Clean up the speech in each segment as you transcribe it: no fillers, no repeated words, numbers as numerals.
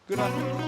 Good afternoon.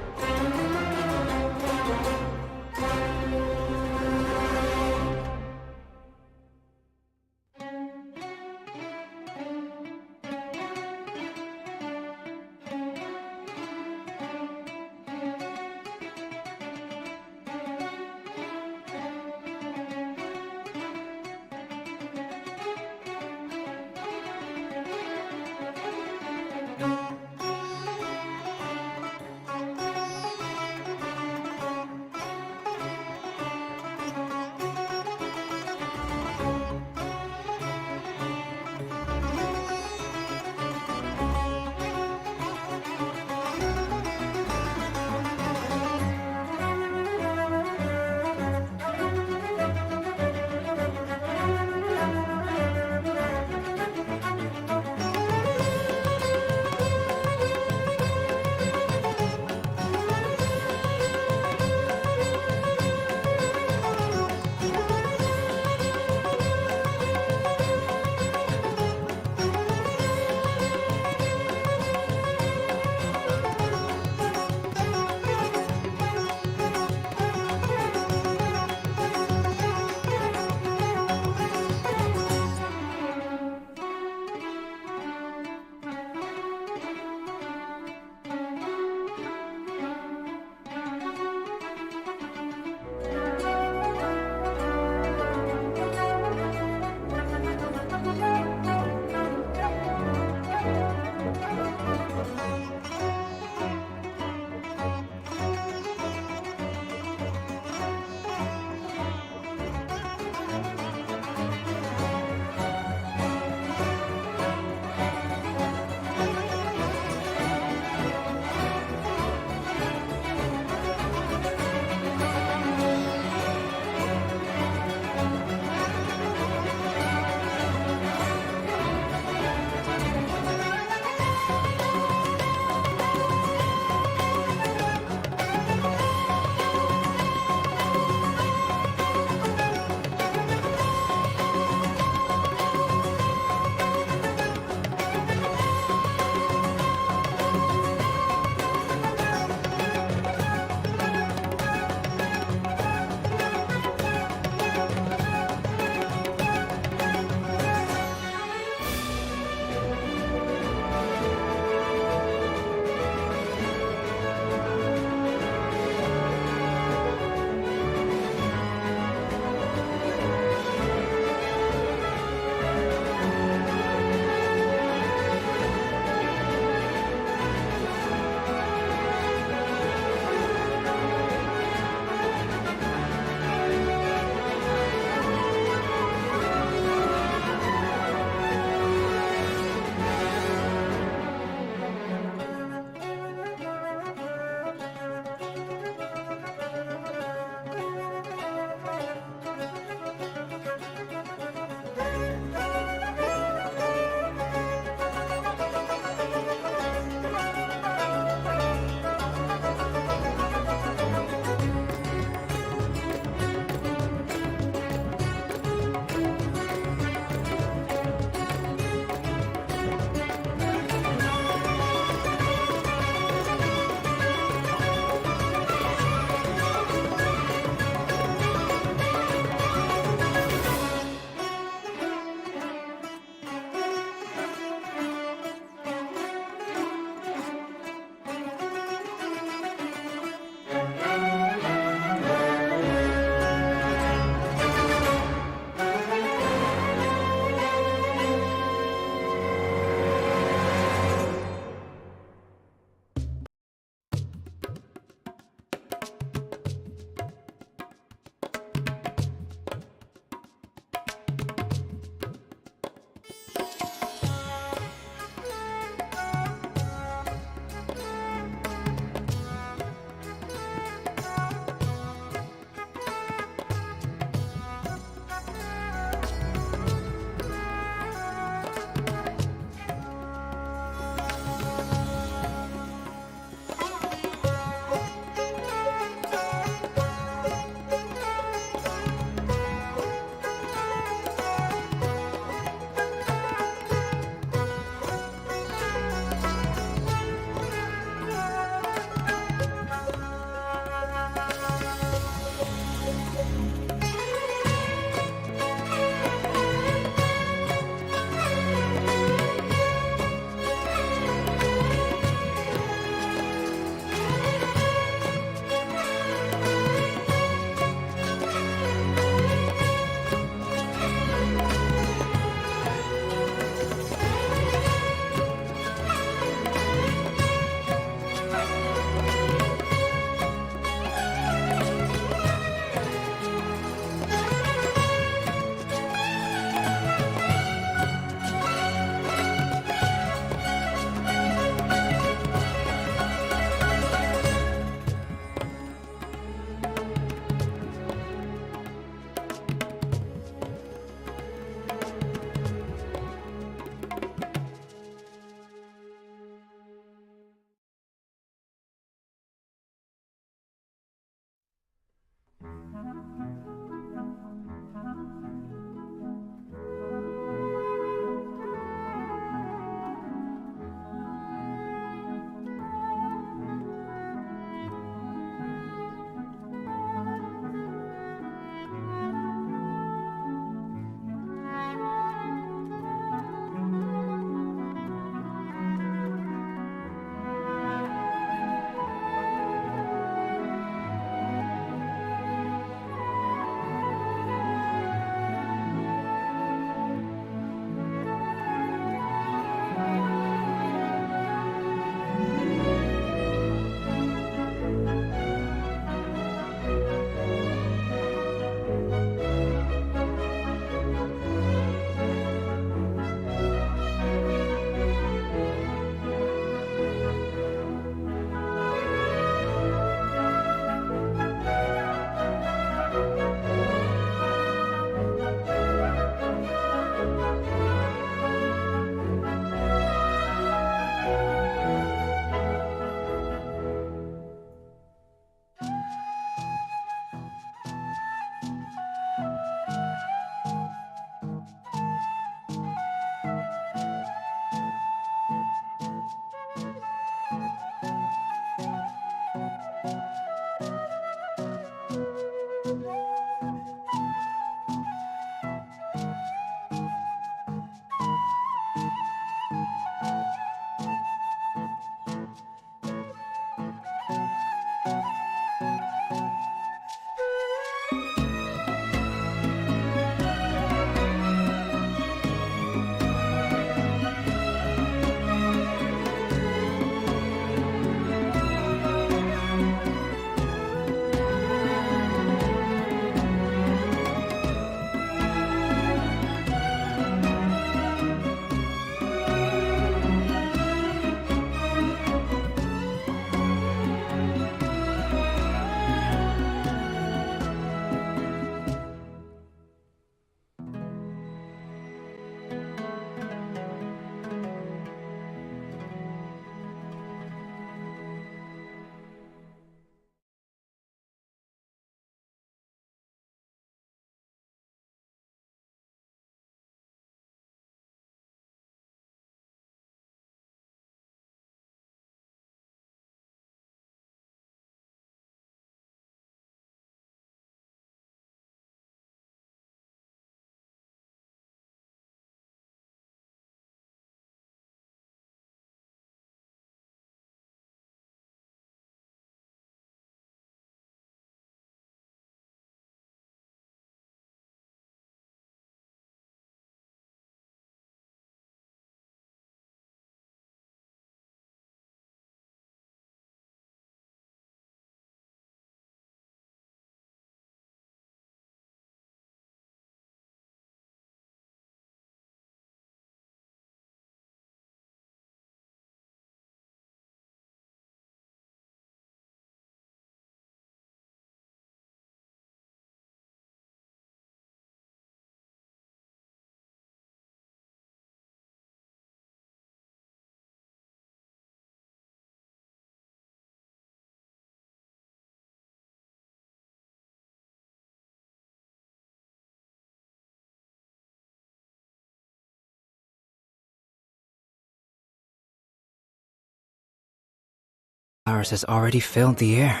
Ours has already filled the air.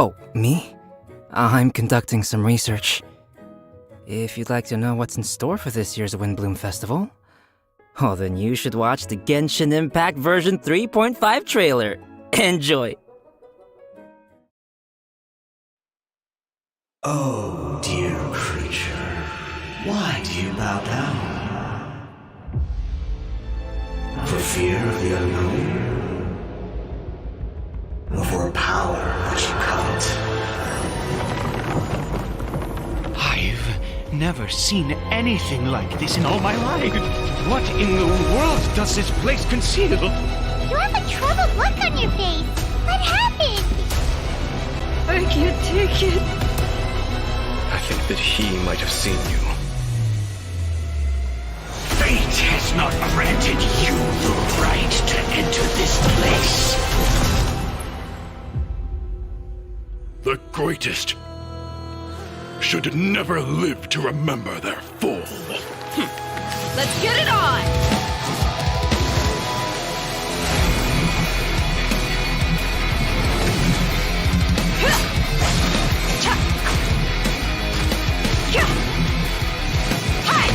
Oh, me? I'm conducting some research. If you'd like to know what's in store for this year's Windbloom Festival, oh, then you should watch the Genshin Impact version 3.5 trailer. Enjoy! Oh, dear creature, why do you bow down? For fear of the unknown? Or for power that you covet? I've never seen anything like this in all my life. What in the world does this place conceal? You have a troubled look on your face. What happened? I can't take it. I think that he might have seen you. Fate has not granted you the right to enter this place. The greatest should never live to remember their fall. Let's get it on! Hi!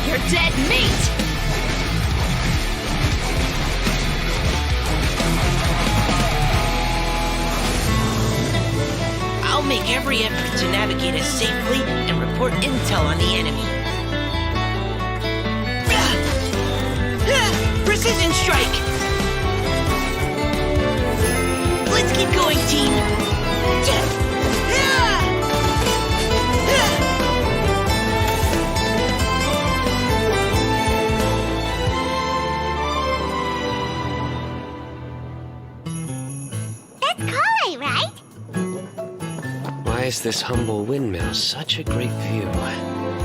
You're dead meat! I'll make every effort to navigate us safely and report intel on the enemy. Precision strike! Let's keep going, team! That's Koi, right? Why is this humble windmill such a great view?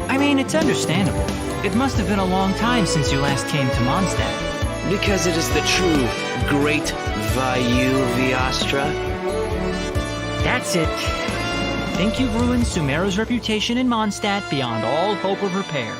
I mean, it's understandable. It must have been a long time since you last came to Mondstadt. Because it is the true Great Vayu Viastra? That's it. Think you've ruined Sumeru's reputation in Mondstadt beyond all hope of repair.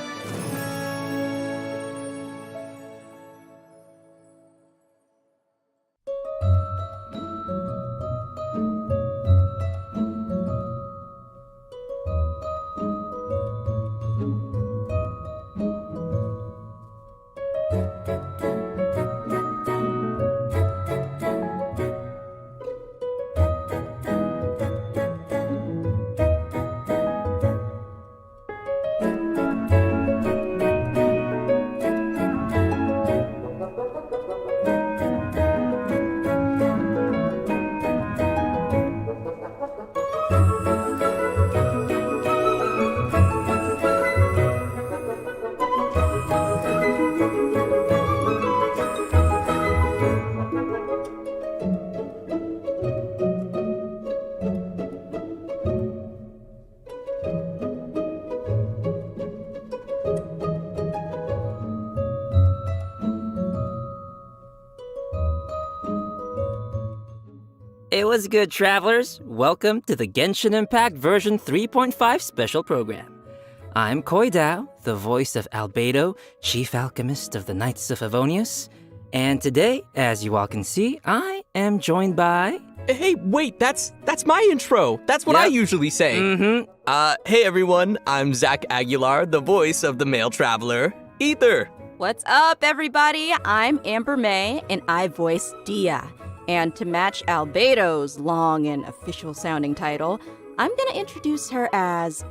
It was good, travelers. Welcome to the Genshin Impact version 3.5 special program. I'm Koi Dao, the voice of Albedo, Chief Alchemist of the Knights of Favonius. And today, as you all can see, I am joined by... Hey, wait, that's my intro. That's what I usually say. Hey everyone, I'm Zach Aguilar, the voice of the male traveler, Ether. What's up, everybody? I'm Amber May, and I voice Dia. And to match Albedo's long and official-sounding title, I'm gonna introduce her as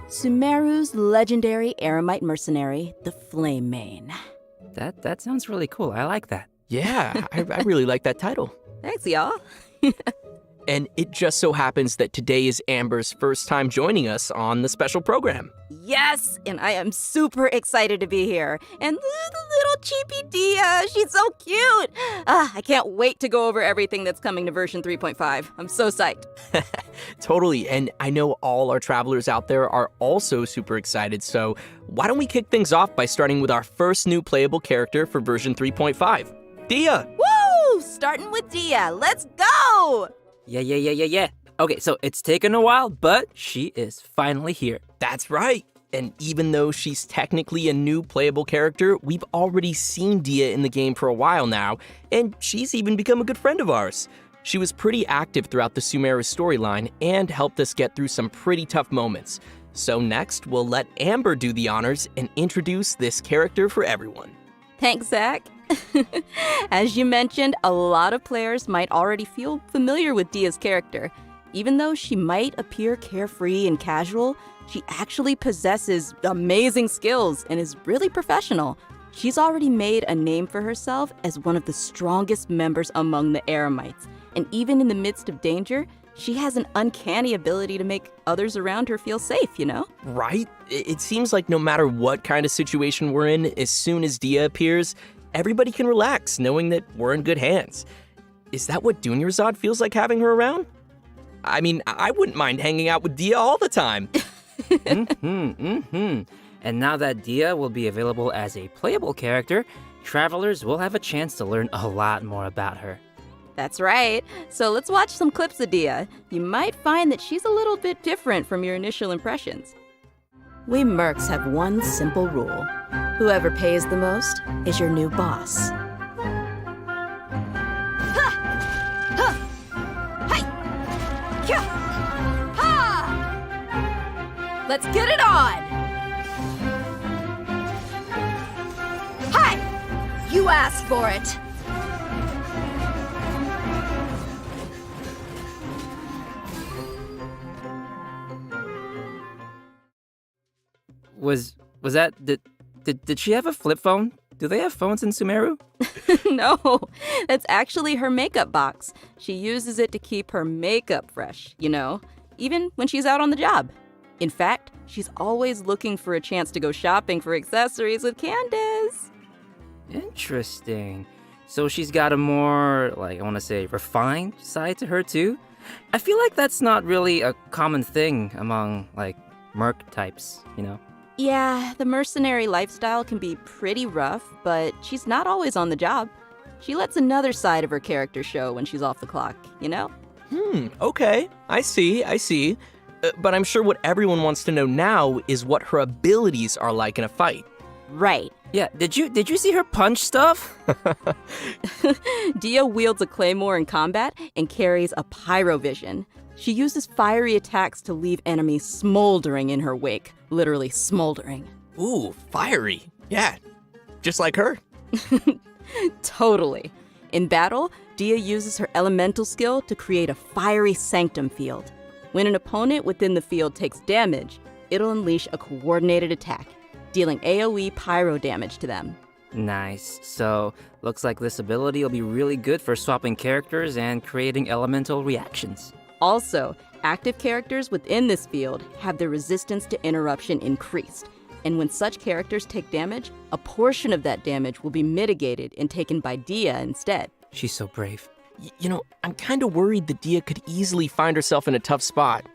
Sumeru's legendary Eremite mercenary, the Flame Mane. That sounds really cool. I like that. Yeah, I really like that title. Thanks, y'all. And it just so happens that today is Amber's first time joining us on the special program. Yes, and I am super excited to be here. And the little cheapy Dia, she's so cute. I can't wait to go over everything that's coming to version 3.5. I'm so psyched. Totally, and I know all our travelers out there are also super excited, so why don't we kick things off by starting with our first new playable character for version 3.5, Dia! Woo! Starting with Dia. Let's go! Yeah. Okay, so it's taken a while, but she is finally here. That's right. And even though she's technically a new playable character, we've already seen Dia in the game for a while now, and she's even become a good friend of ours. She was pretty active throughout the Sumeru storyline and helped us get through some pretty tough moments. So next, we'll let Amber do the honors and introduce this character for everyone. Thanks, Zach. As you mentioned, a lot of players might already feel familiar with Dia's character. Even though she might appear carefree and casual, she actually possesses amazing skills and is really professional. She's already made a name for herself as one of the strongest members among the Eremites. And even in the midst of danger, she has an uncanny ability to make others around her feel safe, you know? Right? It seems like no matter what kind of situation we're in, as soon as Dia appears, everybody can relax knowing that we're in good hands. Is that what Dunyarzad feels like having her around? I mean, I wouldn't mind hanging out with Dia all the time. And now that Dia will be available as a playable character, travelers will have a chance to learn a lot more about her. That's right. So let's watch some clips of Dia. You might find that she's a little bit different from your initial impressions. We mercs have one simple rule. Whoever pays the most is your new boss. Let's get it on! Hi! You asked for it! Was that did she have a flip phone? Do they have phones in Sumeru? No, that's actually her makeup box. She uses it to keep her makeup fresh, you know, even when she's out on the job. In fact, she's always looking for a chance to go shopping for accessories with Candace. Interesting. So she's got a more, I want to say, refined side to her too? I feel like that's not really a common thing among, merc types, you know? Yeah, the mercenary lifestyle can be pretty rough, but she's not always on the job. She lets another side of her character show when she's off the clock, you know? Okay. I see. But I'm sure what everyone wants to know now is what her abilities are like in a fight. Right. Yeah, did you see her punch stuff? Dia wields a claymore in combat and carries a pyrovision. She uses fiery attacks to leave enemies smoldering in her wake, literally smoldering. Ooh, fiery. Yeah, just like her. Totally. In battle, Dia uses her elemental skill to create a fiery sanctum field. When an opponent within the field takes damage, it'll unleash a coordinated attack, dealing AoE pyro damage to them. Nice. So, looks like this ability will be really good for swapping characters and creating elemental reactions. Also, active characters within this field have their resistance to interruption increased, and when such characters take damage, a portion of that damage will be mitigated and taken by Dia instead. She's so brave. You know, I'm kind of worried that Dia could easily find herself in a tough spot.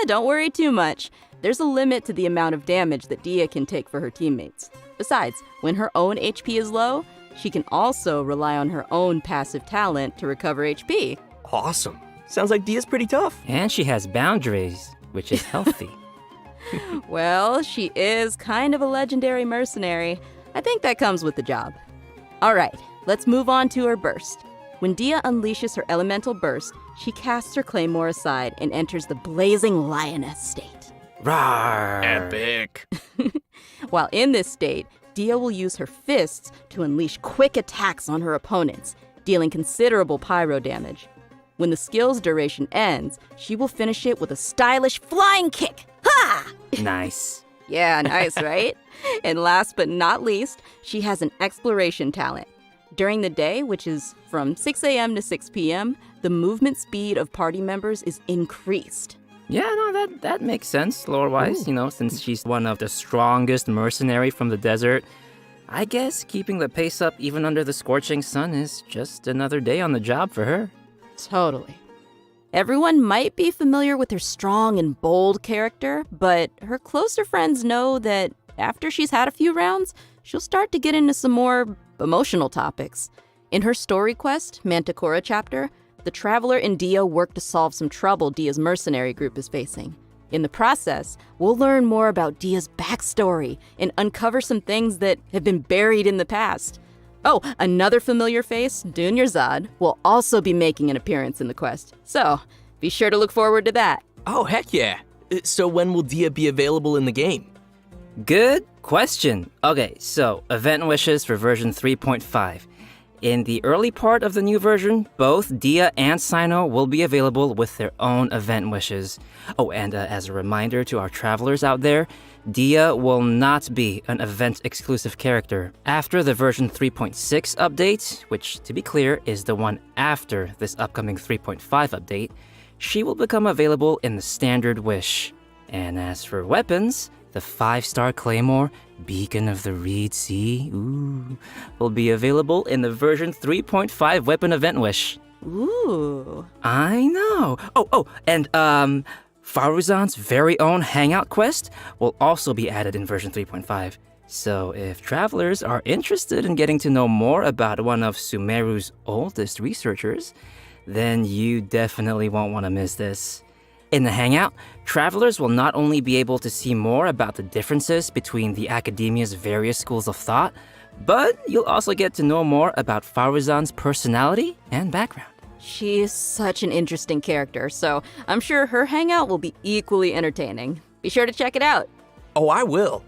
Don't worry too much. There's a limit to the amount of damage that Dia can take for her teammates. Besides, when her own HP is low, she can also rely on her own passive talent to recover HP. Awesome. Sounds like Dia's pretty tough. And she has boundaries, which is healthy. Well, she is kind of a legendary mercenary. I think that comes with the job. All right, let's move on to her burst. When Dia unleashes her elemental burst, she casts her claymore aside and enters the blazing lioness state. Rawr! Epic. While in this state, Dia will use her fists to unleash quick attacks on her opponents, dealing considerable pyro damage. When the skill's duration ends, she will finish it with a stylish flying kick. Ha! Nice. Yeah, nice, right? And last but not least, she has an exploration talent. During the day, which is from 6 a.m. to 6 p.m., the movement speed of party members is increased. Yeah, no, that makes sense, lore-wise, you know, since she's one of the strongest mercenary from the desert. I guess keeping the pace up even under the scorching sun is just another day on the job for her. Totally. Everyone might be familiar with her strong and bold character, but her closer friends know that after she's had a few rounds, she'll start to get into some more emotional topics. In her story quest, Manticora chapter, the Traveler and Dia work to solve some trouble Dia's mercenary group is facing. In the process, we'll learn more about Dia's backstory and uncover some things that have been buried in the past. Oh, another familiar face, Dunyarzad, will also be making an appearance in the quest. So, be sure to look forward to that. Oh, heck yeah. So when will Dia be available in the game? Good question. Okay, so event wishes for version 3.5. In the early part of the new version, both Dia and Sino will be available with their own event wishes. Oh, and as a reminder to our travelers out there, Dia will not be an event-exclusive character. After the version 3.6 update, which, to be clear, is the one after this upcoming 3.5 update, she will become available in the standard wish. And as for weapons, the 5-star Claymore, Beacon of the Reed Sea, will be available in the version 3.5 weapon event wish. Ooh. I know. And Faruzan's very own Hangout quest will also be added in version 3.5. So if travelers are interested in getting to know more about one of Sumeru's oldest researchers, then you definitely won't want to miss this. In the Hangout, travelers will not only be able to see more about the differences between the academia's various schools of thought, but you'll also get to know more about Faruzan's personality and background. She is such an interesting character, so I'm sure her hangout will be equally entertaining. Be sure to check it out. Oh, I will.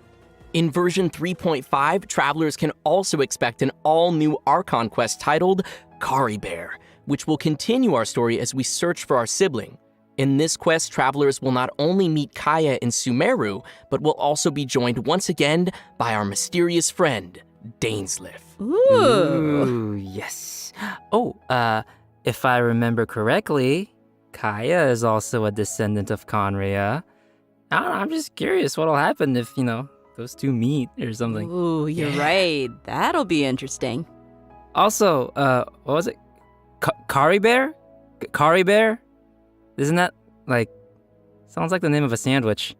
In version 3.5, travelers can also expect an all-new Archon quest titled Kari Bear, which will continue our story as we search for our sibling. In this quest, travelers will not only meet Kaya and Sumeru, but will also be joined once again by our mysterious friend, Dainsleif. Ooh, yes. Oh, if I remember correctly, Kaya is also a descendant of Conria. I don't know, I'm just curious what'll happen if, those two meet or something. Ooh, you're right. That'll be interesting. Also, what was it? Kari Bear? Kari Bear? Isn't that, sounds like the name of a sandwich.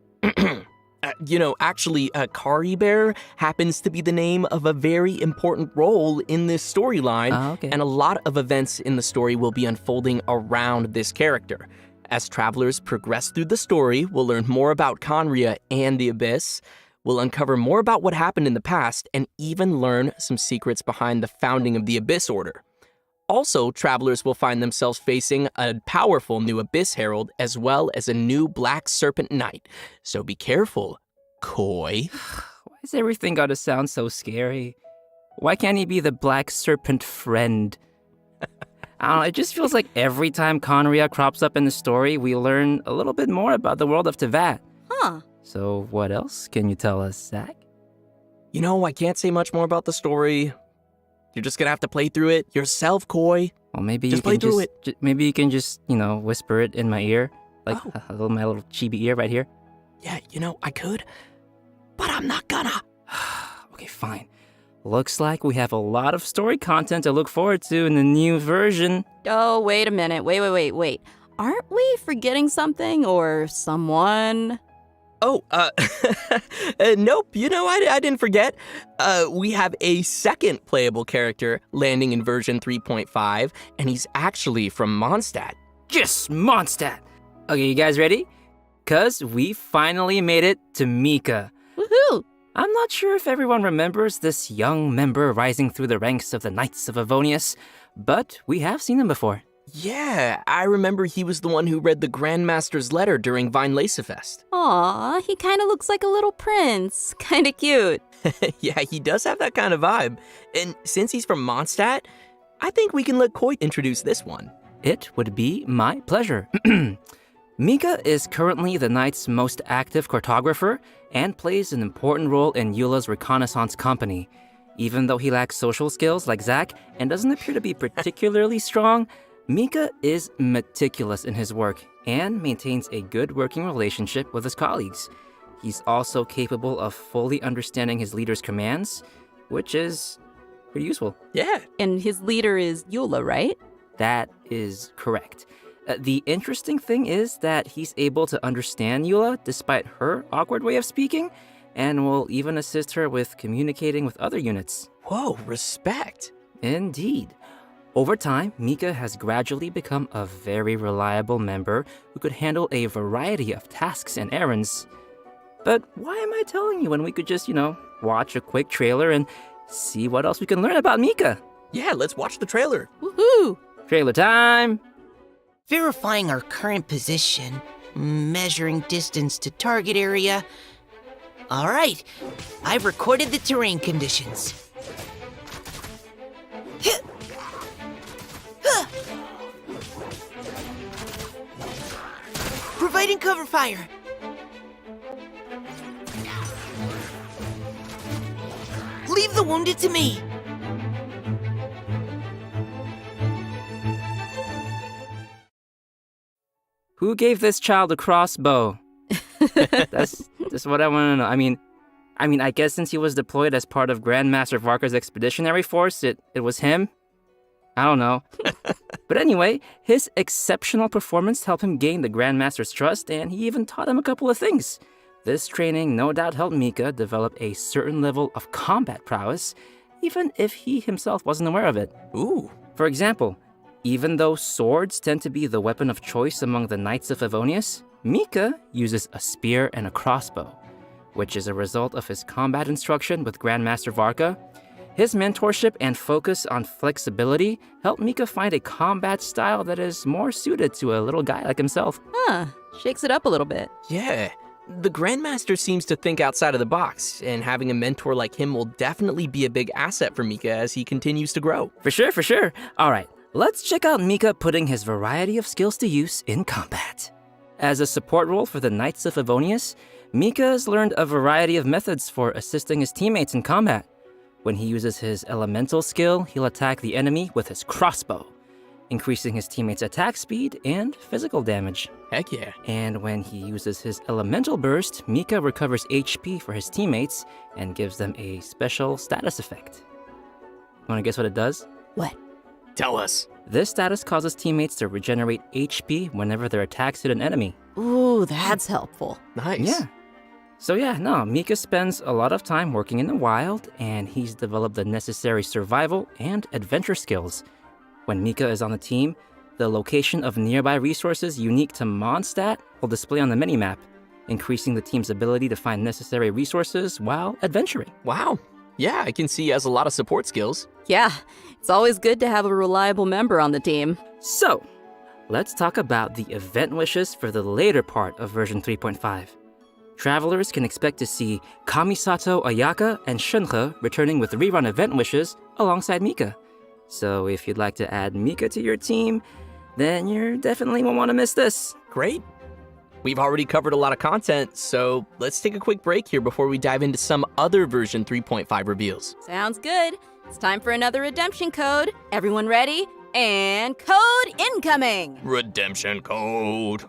Actually, Kari Bear happens to be the name of a very important role in this storyline, okay. And a lot of events in the story will be unfolding around this character. As travelers progress through the story, we'll learn more about Conria and the Abyss, we'll uncover more about what happened in the past, and even learn some secrets behind the founding of the Abyss Order. Also, travelers will find themselves facing a powerful new Abyss Herald as well as a new Black Serpent Knight. So be careful, Koi. Why is everything gotta sound so scary? Why can't he be the Black Serpent friend? I don't know, it just feels like every time Conria crops up in the story, we learn a little bit more about the world of Tevat. Huh. So what else can you tell us, Zach? I can't say much more about the story. You're just gonna have to play through it yourself, Koi. Well, maybe just play through it. Maybe you can just, whisper it in my ear, my little chibi ear right here. Yeah, I could, but I'm not gonna. Okay, fine. Looks like we have a lot of story content to look forward to in the new version. Oh, wait a minute. Wait. Aren't we forgetting something or someone? Oh, nope. I didn't forget. We have a second playable character landing in version 3.5, and he's actually from Mondstadt. Yes, Mondstadt! Okay, you guys ready? 'Cause we finally made it to Mika. Woohoo! I'm not sure if everyone remembers this young member rising through the ranks of the Knights of Avonius, but we have seen him before. Yeah, I remember he was the one who read the Grandmaster's letter during Vine Lacefest. Aw, he kind of looks like a little prince. Kind of cute. Yeah, he does have that kind of vibe. And since he's from Mondstadt, I think we can let Koi introduce this one. It would be my pleasure. Mika is currently the Knight's most active cartographer and plays an important role in Eula's reconnaissance company. Even though he lacks social skills like Zack and doesn't appear to be particularly strong, Mika is meticulous in his work and maintains a good working relationship with his colleagues. He's also capable of fully understanding his leader's commands, which is pretty useful. Yeah. And his leader is Eula, right? That is correct. The interesting thing is that he's able to understand Eula despite her awkward way of speaking, and will even assist her with communicating with other units. Whoa, respect. Indeed. Over time, Mika has gradually become a very reliable member who could handle a variety of tasks and errands. But why am I telling you when we could just, watch a quick trailer and see what else we can learn about Mika? Yeah, let's watch the trailer. Woohoo! Trailer time! Verifying our current position, measuring distance to target area. All right, I've recorded the terrain conditions. Providing cover fire. Leave the wounded to me. Who gave this child a crossbow? That's what I want to know. I mean, I guess since he was deployed as part of Grandmaster Varka's expeditionary force, it was him? I don't know. But anyway, his exceptional performance helped him gain the Grandmaster's trust, and he even taught him a couple of things. This training no doubt helped Mika develop a certain level of combat prowess, even if he himself wasn't aware of it. Ooh. For example, Even though swords tend to be the weapon of choice among the Knights of Favonius, Mika uses a spear and a crossbow, which is a result of his combat instruction with Grandmaster Varka. His mentorship and focus on flexibility helped Mika find a combat style that is more suited to a little guy like himself. Huh, shakes it up a little bit. Yeah, the Grandmaster seems to think outside of the box, and having a mentor like him will definitely be a big asset for Mika as he continues to grow. For sure. All right, let's check out Mika putting his variety of skills to use in combat. As a support role for the Knights of Favonius, Mika has learned a variety of methods for assisting his teammates in combat. When he uses his elemental skill, he'll attack the enemy with his crossbow, increasing his teammates' attack speed and physical damage. Heck yeah. And when he uses his elemental burst, Mika recovers HP for his teammates and gives them a special status effect. Wanna guess what it does? What? Tell us. This status causes teammates to regenerate HP whenever their attacks hit an enemy. Ooh, that's helpful. Nice. Yeah. So Mika spends a lot of time working in the wild, and he's developed the necessary survival and adventure skills. When Mika is on the team, the location of nearby resources unique to Mondstadt will display on the minimap, increasing the team's ability to find necessary resources while adventuring. Wow. Yeah, I can see he has a lot of support skills. Yeah, it's always good to have a reliable member on the team. So, let's talk about the event wishes for the later part of version 3.5. Travelers can expect to see Kamisato Ayaka and Shunhe returning with rerun event wishes alongside Mika. So if you'd like to add Mika to your team, then you definitely won't want to miss this. Great. We've already covered a lot of content, so let's take a quick break here before we dive into some other version 3.5 reveals. Sounds good. It's time for another redemption code. Everyone ready? And code incoming! Redemption code.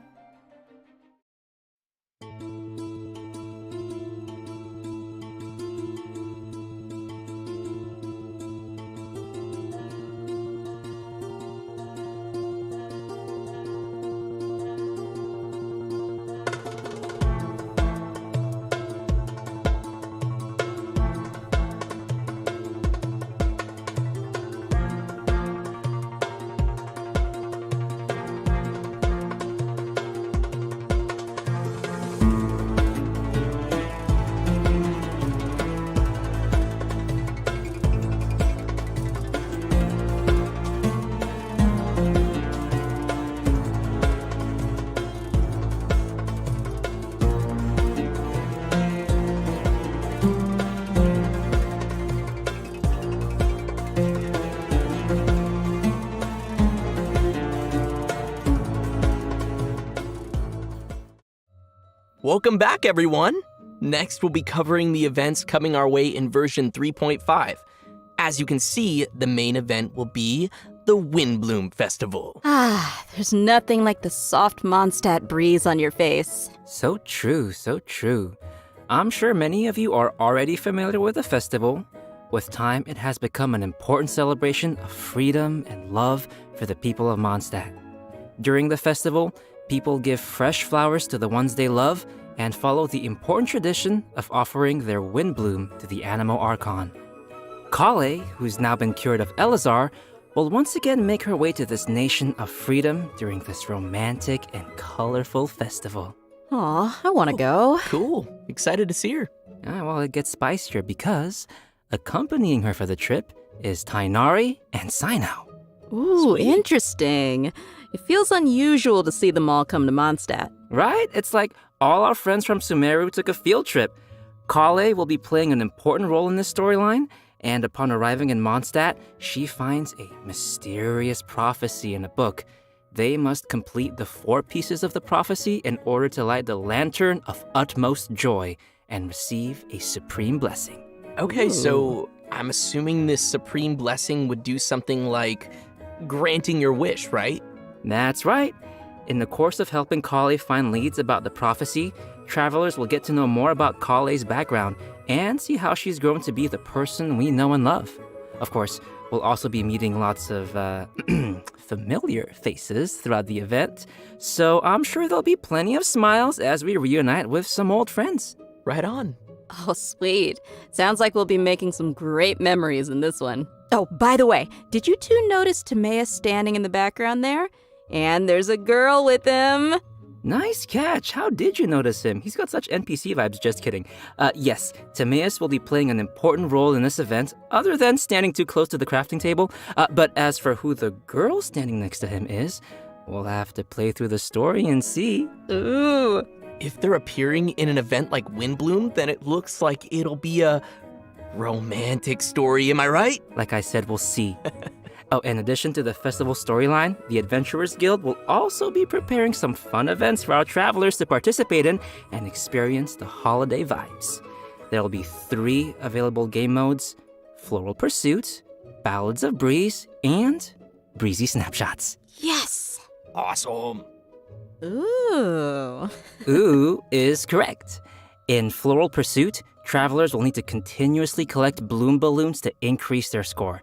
Welcome back, everyone! Next, we'll be covering the events coming our way in version 3.5. As you can see, the main event will be the Windbloom Festival. There's nothing like the soft Mondstadt breeze on your face. So true. I'm sure many of you are already familiar with the festival. With time, it has become an important celebration of freedom and love for the people of Mondstadt. During the festival, people give fresh flowers to the ones they love and follow the important tradition of offering their Windbloom to the Animo Archon. Kale, who's now been cured of Elazar, will once again make her way to this nation of freedom during this romantic and colorful festival. Aw, I want to go. Cool. Excited to see her. Well, it gets spicier because accompanying her for the trip is Tainari and Sainao. Ooh, interesting. It feels unusual to see them all come to Mondstadt. Right? It's like all our friends from Sumeru took a field trip. Kale will be playing an important role in this storyline, and upon arriving in Mondstadt, she finds a mysterious prophecy in a book. They must complete the 4 pieces of the prophecy in order to light the lantern of utmost joy and receive a supreme blessing. Okay, so I'm assuming this supreme blessing would do something like granting your wish, right? That's right. In the course of helping Kale find leads about the prophecy, travelers will get to know more about Kale's background and see how she's grown to be the person we know and love. Of course, we'll also be meeting lots of familiar faces throughout the event, so I'm sure there'll be plenty of smiles as we reunite with some old friends. Right on. Oh, sweet. Sounds like we'll be making some great memories in this one. Oh, by the way, did you two notice Timaeus standing in the background there? And there's a girl with him. Nice catch. How did you notice him? He's got such NPC vibes, just kidding. Yes, Timaeus will be playing an important role in this event, other than standing too close to the crafting table. But as for who the girl standing next to him is, we'll have to play through the story and see. Ooh. If they're appearing in an event like Windbloom, then it looks like it'll be a romantic story, am I right? Like I said, we'll see. Oh, in addition to the festival storyline, the Adventurers Guild will also be preparing some fun events for our travelers to participate in and experience the holiday vibes. There will be 3 available game modes: Floral Pursuit, Ballads of Breeze, and Breezy Snapshots. Yes. Awesome. Ooh. Ooh is correct. In Floral Pursuit, travelers will need to continuously collect bloom balloons to increase their score.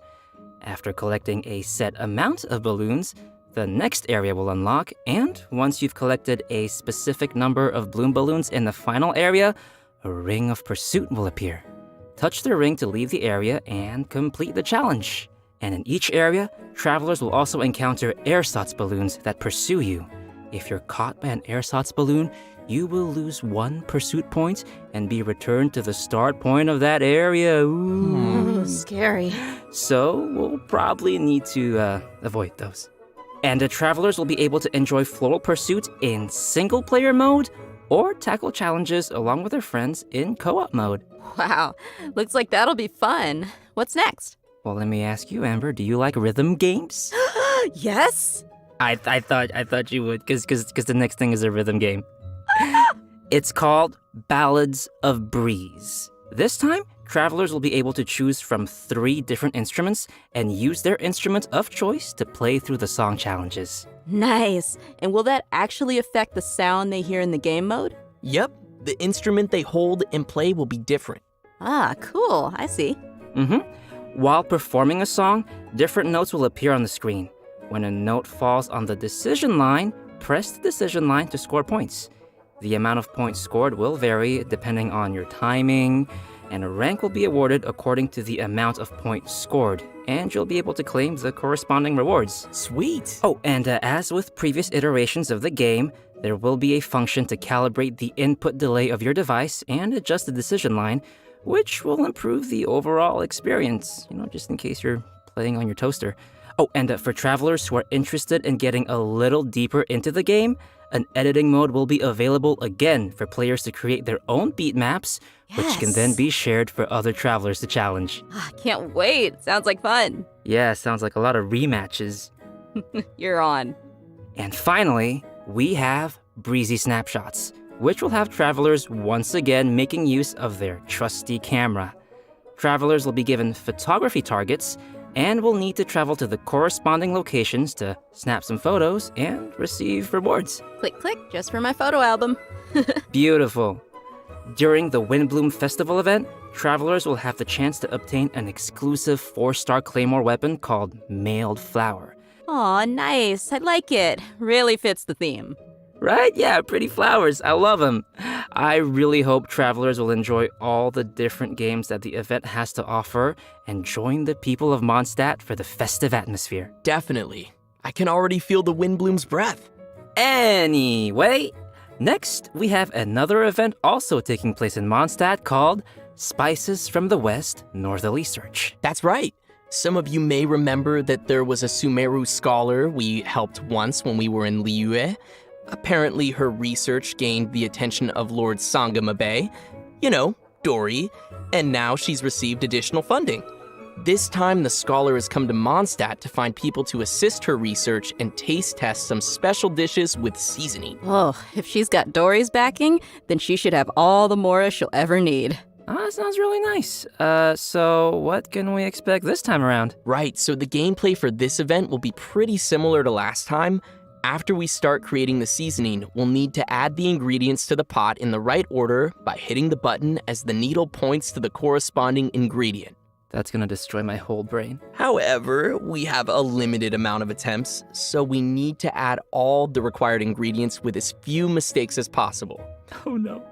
After collecting a set amount of balloons, the next area will unlock, and once you've collected a specific number of bloom balloons in the final area, a ring of pursuit will appear. Touch the ring to leave the area and complete the challenge. And in each area, travelers will also encounter ersatz balloons that pursue you. If you're caught by an ersatz balloon, you will lose 1 pursuit point and be returned to the start point of that area. Ooh. Scary. So we'll probably need to avoid those. And the travelers will be able to enjoy Floral Pursuit in single-player mode or tackle challenges along with their friends in co-op mode. Wow. Looks like that'll be fun. What's next? Well, let me ask you, Amber, do you like rhythm games? Yes. I thought you would, because the next thing is a rhythm game. It's called Ballads of Breeze. This time, travelers will be able to choose from 3 different instruments and use their instrument of choice to play through the song challenges. Nice. And will that actually affect the sound they hear in the game mode? Yep, the instrument they hold and play will be different. Ah, cool. I see. While performing a song, different notes will appear on the screen. When a note falls on the decision line, press the decision line to score points. The amount of points scored will vary depending on your timing, and a rank will be awarded according to the amount of points scored, and you'll be able to claim the corresponding rewards. Sweet. Oh, and as with previous iterations of the game, there will be a function to calibrate the input delay of your device and adjust the decision line, which will improve the overall experience, just in case you're playing on your toaster. Oh, and for travelers who are interested in getting a little deeper into the game, an editing mode will be available again for players to create their own beat maps, which can then be shared for other travelers to challenge. Can't wait. Sounds like fun. Yeah, sounds like a lot of rematches. You're on. And finally, we have Breezy Snapshots, which will have travelers once again making use of their trusty camera. Travelers will be given photography targets and will need to travel to the corresponding locations to snap some photos and receive rewards. Click, click, just for my photo album. Beautiful. During the Windbloom Festival event, travelers will have the chance to obtain an exclusive 4-star Claymore weapon called Mailed Flower. Aw, nice. I like it. Really fits the theme. Right? Yeah, pretty flowers. I love them. I really hope travelers will enjoy all the different games that the event has to offer and join the people of Mondstadt for the festive atmosphere. Definitely. I can already feel the Windbloom's breath. Anyway, next we have another event also taking place in Mondstadt called Spices from the West Northerly Search. That's right. Some of you may remember that there was a Sumeru scholar we helped once when we were in Liyue. Apparently, her research gained the attention of Lord Sangamabe, Dory, and now she's received additional funding. This time, the scholar has come to Mondstadt to find people to assist her research and taste test some special dishes with seasoning. Oh, if she's got Dory's backing, then she should have all the Mora she'll ever need. That sounds really nice. So what can we expect this time around? Right, so the gameplay for this event will be pretty similar to last time. After we start creating the seasoning, we'll need to add the ingredients to the pot in the right order by hitting the button as the needle points to the corresponding ingredient. That's gonna destroy my whole brain. However, we have a limited amount of attempts, so we need to add all the required ingredients with as few mistakes as possible. Oh no.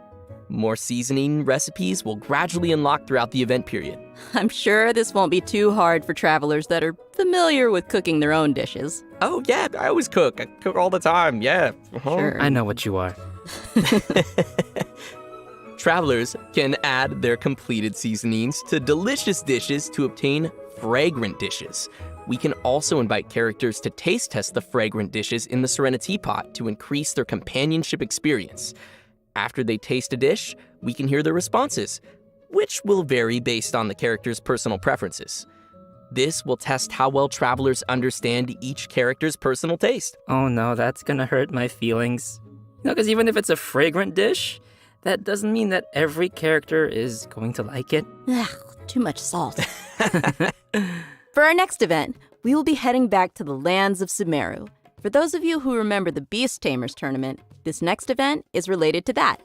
More seasoning recipes will gradually unlock throughout the event period. I'm sure this won't be too hard for travelers that are familiar with cooking their own dishes. Oh, yeah, I always cook. I cook all the time, yeah. Uh-huh. Sure. I know what you are. Travelers can add their completed seasonings to delicious dishes to obtain fragrant dishes. We can also invite characters to taste test the fragrant dishes in the Serenity Pot to increase their companionship experience. After they taste a dish, we can hear their responses, which will vary based on the character's personal preferences. This will test how well travelers understand each character's personal taste. Oh no, that's gonna hurt my feelings. Because even if it's a fragrant dish, that doesn't mean that every character is going to like it. Ugh, too much salt. For our next event, we will be heading back to the lands of Sumeru. For those of you who remember the Beast Tamers tournament, this next event is related to that.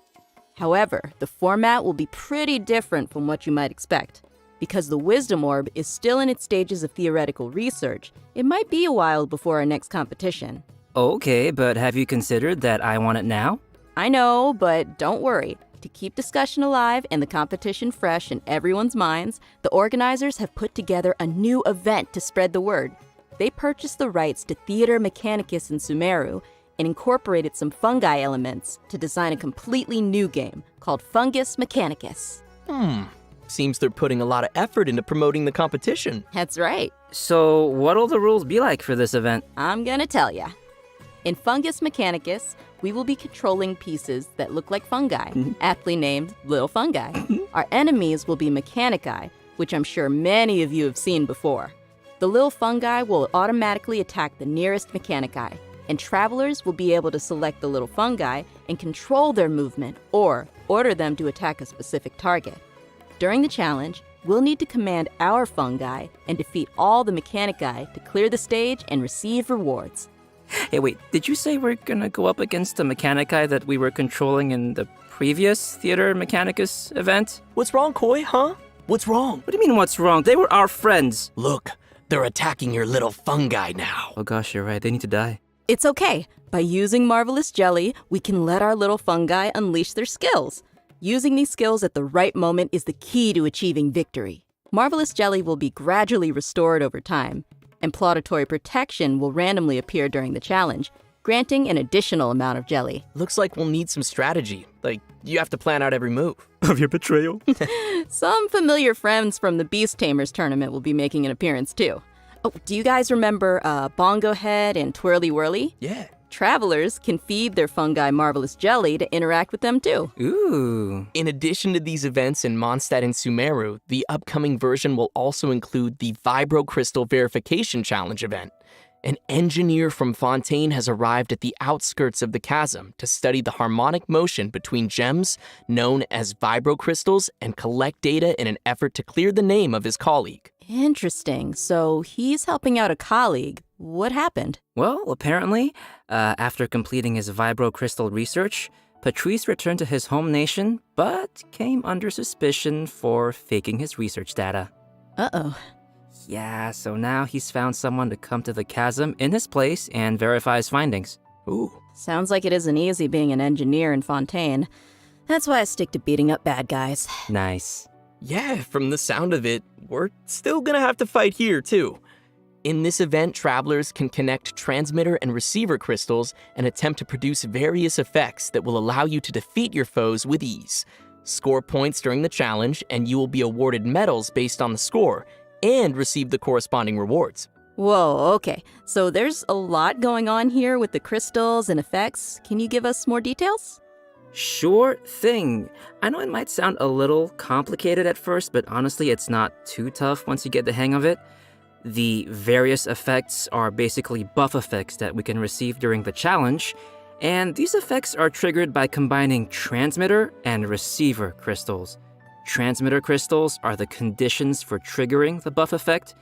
However, the format will be pretty different from what you might expect. Because the Wisdom Orb is still in its stages of theoretical research, it might be a while before our next competition. Okay, but have you considered that I want it now? I know, but don't worry. To keep discussion alive and the competition fresh in everyone's minds, the organizers have put together a new event to spread the word. They purchased the rights to Theater Mechanicus in Sumeru and incorporated some fungi elements to design a completely new game called Fungus Mechanicus. Seems they're putting a lot of effort into promoting the competition. That's right. So, what'll the rules be like for this event? I'm gonna tell ya. In Fungus Mechanicus, we will be controlling pieces that look like fungi, aptly named little fungi. Our enemies will be Mechanici, which I'm sure many of you have seen before. The little fungi will automatically attack the nearest Mechanici, and travelers will be able to select the little fungi and control their movement or order them to attack a specific target. During the challenge, we'll need to command our fungi and defeat all the Mechanici to clear the stage and receive rewards. Hey, wait, did you say we're gonna go up against the Mechanici that we were controlling in the previous Theater Mechanicus event? What's wrong, Koi, huh? What's wrong? What do you mean, what's wrong? They were our friends. Look, they're attacking your little fungi now. Oh gosh, you're right, they need to die. It's okay. By using Marvelous Jelly, we can let our little fungi unleash their skills. Using these skills at the right moment is the key to achieving victory. Marvelous Jelly will be gradually restored over time, and Plauditory Protection will randomly appear during the challenge, granting an additional amount of jelly. Looks like we'll need some strategy. Like, you have to plan out every move. Of your betrayal? Some familiar friends from the Beast Tamers tournament will be making an appearance too. Oh, do you guys remember Bongo Head and Twirly Whirly? Yeah. Travelers can feed their fungi Marvelous Jelly to interact with them too. Ooh. In addition to these events in Mondstadt and Sumeru, the upcoming version will also include the Vibro Crystal Verification Challenge event. An engineer from Fontaine has arrived at the outskirts of the chasm to study the harmonic motion between gems known as vibro crystals and collect data in an effort to clear the name of his colleague. Interesting. So he's helping out a colleague. What happened? Well, apparently, after completing his vibro crystal research, Patrice returned to his home nation, but came under suspicion for faking his research data. Uh-oh. Yeah, so now he's found someone to come to the chasm in his place and verify his findings. Ooh. Sounds like it isn't easy being an engineer in Fontaine. That's why I stick to beating up bad guys. Nice. Yeah, from the sound of it, we're still gonna have to fight here, too. In this event, travelers can connect transmitter and receiver crystals and attempt to produce various effects that will allow you to defeat your foes with ease. Score points during the challenge, and you will be awarded medals based on the score, and receive the corresponding rewards. Whoa, okay. So there's a lot going on here with the crystals and effects. Can you give us more details? Sure thing. I know it might sound a little complicated at first, but honestly, it's not too tough once you get the hang of it. The various effects are basically buff effects that we can receive during the challenge, and these effects are triggered by combining transmitter and receiver crystals. Transmitter crystals are the conditions for triggering the buff effect,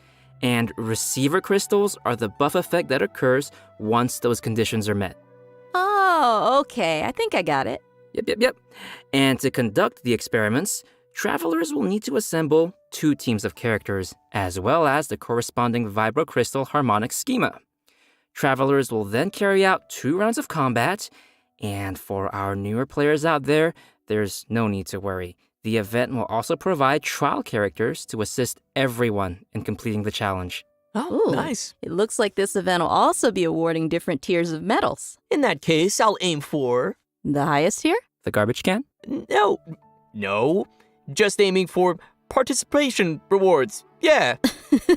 and receiver crystals are the buff effect that occurs once those conditions are met. Oh, okay. I think I got it. Yep. And to conduct the experiments, travelers will need to assemble 2 teams of characters, as well as the corresponding vibrocrystal harmonic schema. Travelers will then carry out 2 rounds of combat, and for our newer players out there, there's no need to worry. The event will also provide trial characters to assist everyone in completing the challenge. Oh, Ooh, nice. It looks like this event will also be awarding different tiers of medals. In that case, I'll aim for... The highest tier? The garbage can? No. Just aiming for participation rewards. Yeah.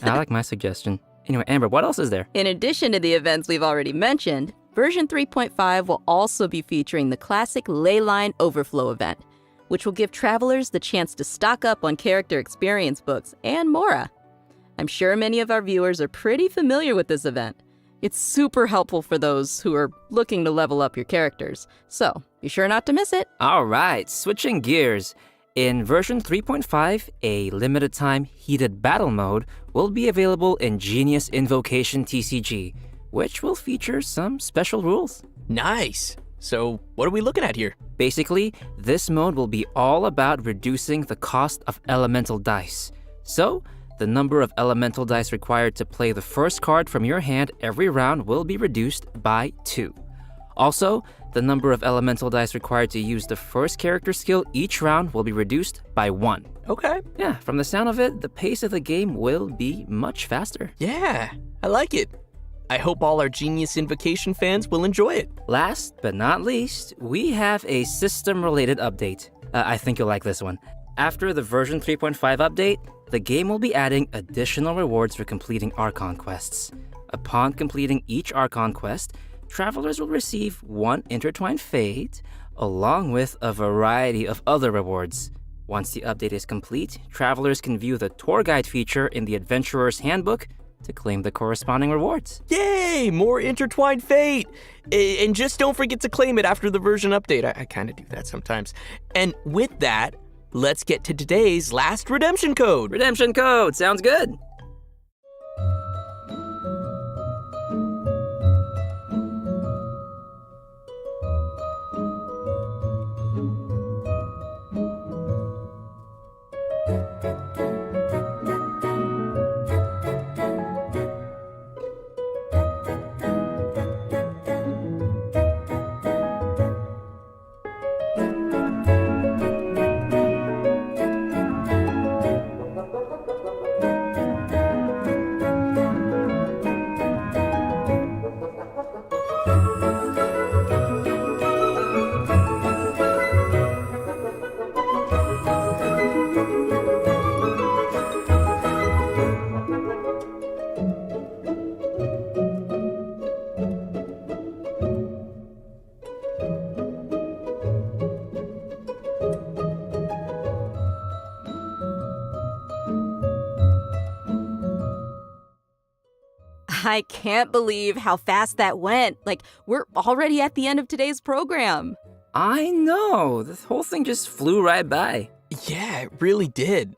I like my suggestion. Anyway, Amber, what else is there? In addition to the events we've already mentioned, version 3.5 will also be featuring the classic Leyline Overflow event, which will give travelers the chance to stock up on character experience books and Mora. I'm sure many of our viewers are pretty familiar with this event. It's super helpful for those who are looking to level up your characters, so be sure not to miss it. All right, switching gears. In version 3.5, a limited time heated battle mode will be available in Genius Invocation TCG, which will feature some special rules. Nice. So, what are we looking at here? Basically, this mode will be all about reducing the cost of elemental dice. So, the number of elemental dice required to play the first card from your hand every round will be reduced by 2. Also, the number of elemental dice required to use the first character skill each round will be reduced by 1. Okay. Yeah, from the sound of it, the pace of the game will be much faster. Yeah, I like it. I hope all our Genius Invocation fans will enjoy it. Last but not least, we have a system-related update. I think you'll like this one. After the version 3.5 update, the game will be adding additional rewards for completing Archon quests. Upon completing each Archon quest, travelers will receive 1 Intertwined Fate, along with a variety of other rewards. Once the update is complete, travelers can view the tour guide feature in the Adventurer's Handbook to claim the corresponding rewards. Yay! More Intertwined Fate! And just don't forget to claim it after the version update. I kind of do that sometimes. And with that, let's get to today's last redemption code. Redemption code, sounds good. I can't believe how fast that went. Like, we're already at the end of today's program. I know, this whole thing just flew right by. Yeah, it really did.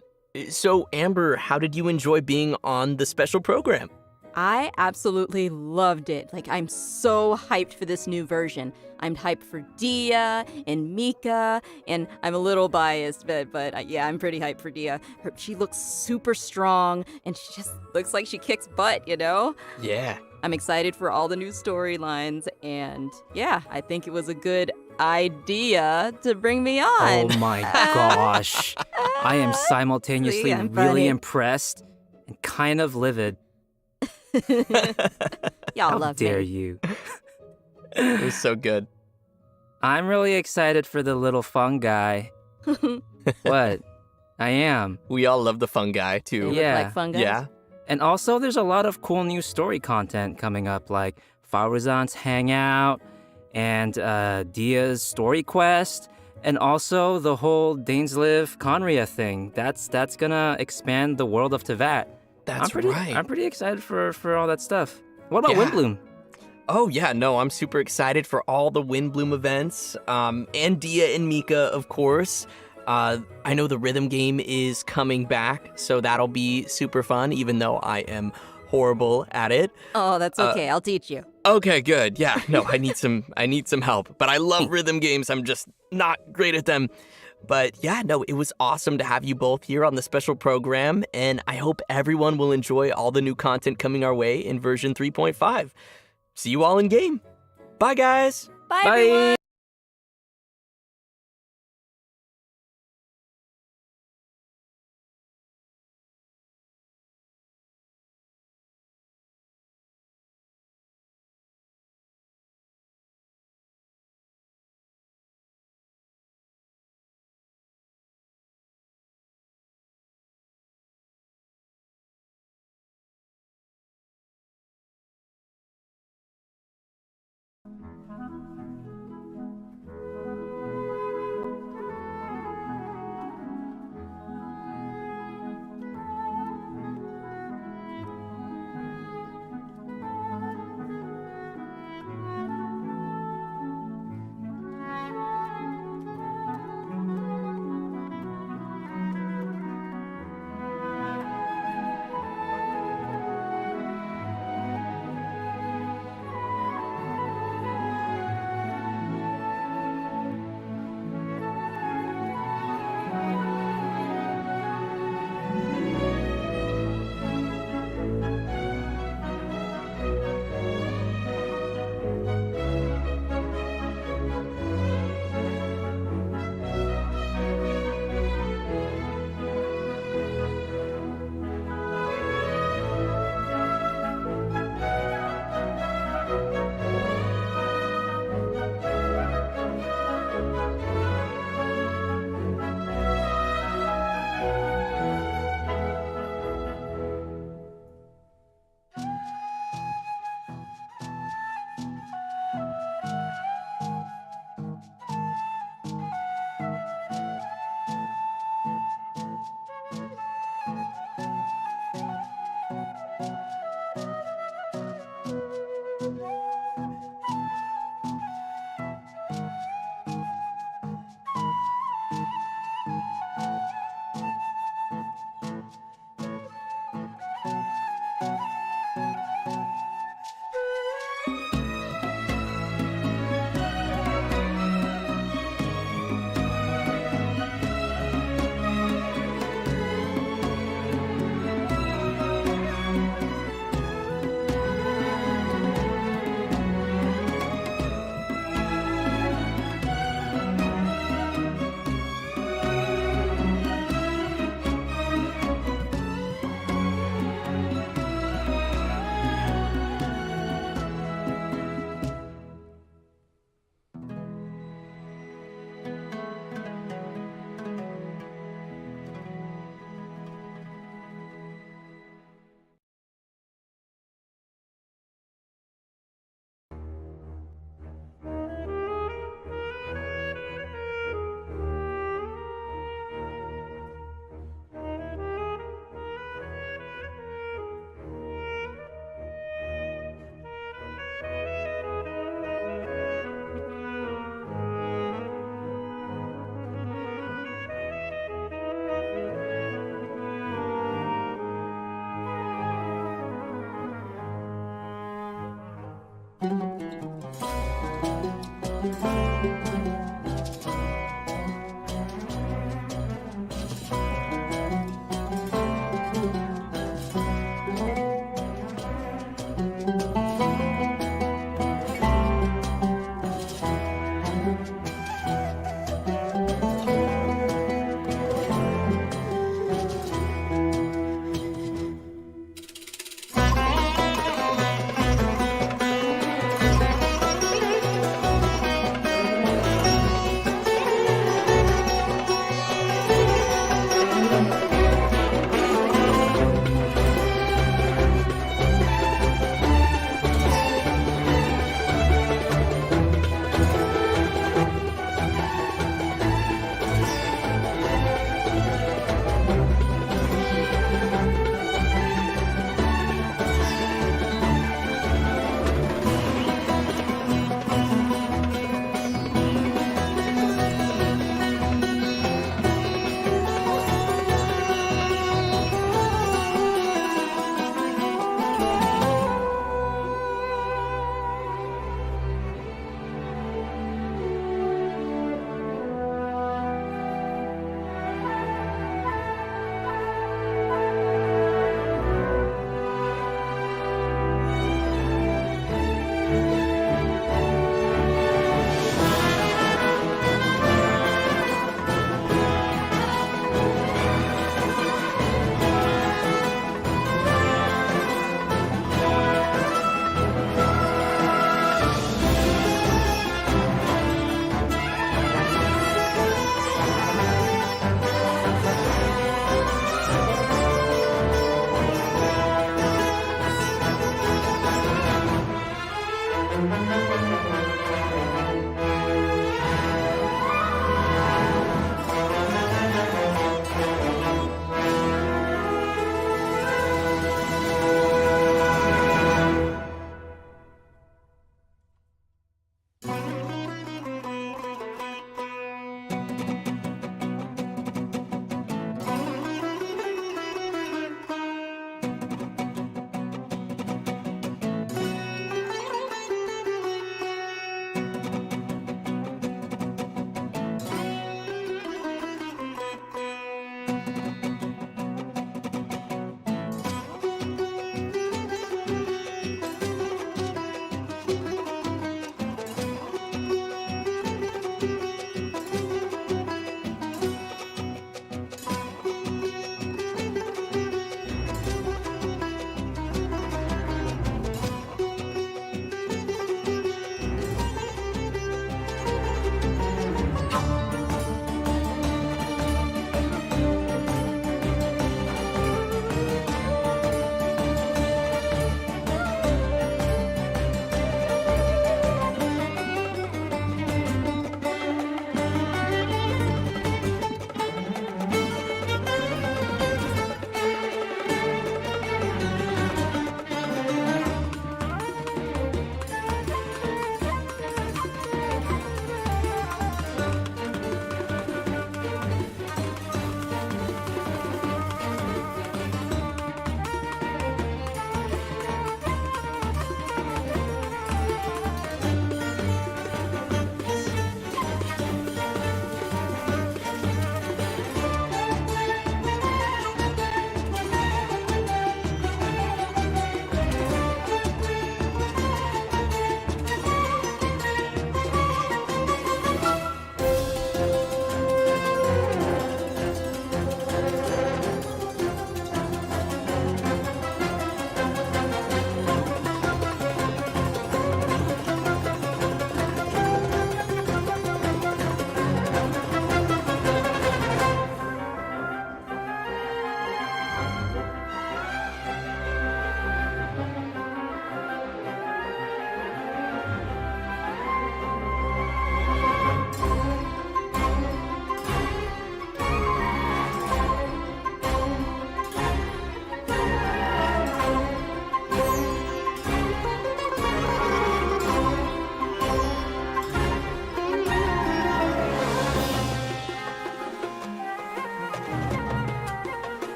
So, Amber, how did you enjoy being on the special program? I absolutely loved it. Like, I'm so hyped for this new version. I'm hyped for Dia and Mika, and I'm a little biased, but yeah, I'm pretty hyped for Dia. She looks super strong, and she just looks like she kicks butt, you know? Yeah. I'm excited for all the new storylines, and yeah, I think it was a good idea to bring me on. Oh my gosh. I am simultaneously I'm really funny. impressed and kind of livid. Y'all How love dare me. you? It was so good. I'm really excited for the little fun guy. What? I am. We all love the fun guy, too. They look Yeah. like fun guys. Yeah. And also, there's a lot of cool new story content coming up, like Faruzan's Hangout and Dia's Story Quest, and also the whole Dainsliv Conria thing. That's gonna expand the world of Tevat. That's I'm pretty excited for all that stuff. What about Yeah. Windbloom? Oh, yeah, no, I'm super excited for all the Windbloom events, and Dia and Mika, of course. I know the rhythm game is coming back, so that'll be super fun, even though I am horrible at it. Oh, that's okay. I'll teach you. Okay, good. Yeah, no, I need some help. But I love rhythm games. I'm just not great at them. But yeah, no, it was awesome to have you both here on the special program, and I hope everyone will enjoy all the new content coming our way in version 3.5. See you all in game. Bye, guys. Bye, Bye. everyone.